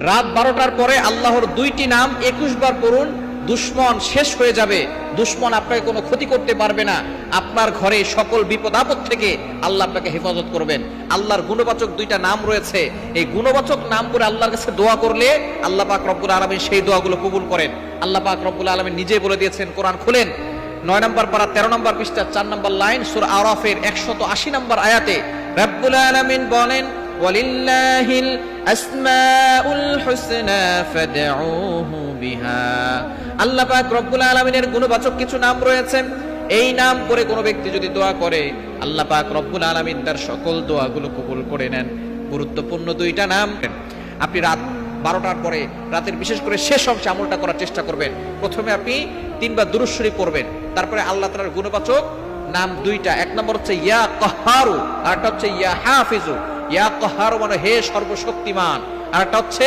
রাত 12টার পরে আল্লাহর দুইটি নাম 21 বার পড়ুন, দুশমন শেষ হয়ে যাবে, দুশমন আপনাকে কোনো ক্ষতি করতে পারবে না, আপনার ঘরে সকল বিপদ আপদ থেকে আল্লাহ আপনাকে হেফাজত করবেন। আল্লাহর গুণবাচক দুইটা নাম রয়েছে, এই গুণবাচক নাম করে আল্লাহর কাছে দোয়া করলে আল্লাহ পাক রব্বুল আলামিন সেই দোয়াগুলো কবুল করেন। আল্লাহ পাক রব্বুল আলামিন নিজেই বলে দিয়েছেন, কোরআন খুলেন 9 নম্বর পারা 13 নম্বর পৃষ্ঠা 4 নম্বর লাইন, সূরা আরাফের 180 নম্বর আয়াতে রব্বুল আলামিন বলেন, ওয়ালিল্লাহিল আসমাউল হুসনা ফাদউহু বিহা। আল্লাহ পাক রব্বুল আলামিনের গুণবাচক কিছু নাম রয়েছে, এই নাম করে কোনো ব্যক্তি যদি দোয়া করে আল্লাহ পাক রব্বুল আলামিন তার সকল দোয়াগুলো কবুল করে নেন। গুরুত্বপূর্ণ দুইটা নাম। আপনি রাত 12টার পরে রাতের বিশেষ করে শেষ অংশে আমলটা করার চেষ্টা করবেন। প্রথমে আপনি 3 বার দুরূদ শরীফ পড়বেন, তারপরে আল্লাহ তাআলার গুণবাচক নাম দুইটা, এক নম্বর হচ্ছে ইয়া কাহারু, আর একটা হচ্ছে ইয়া হাফিজু। ইয়া কাহারু মানে হে সর্বশক্তিমান, আর একটা হচ্ছে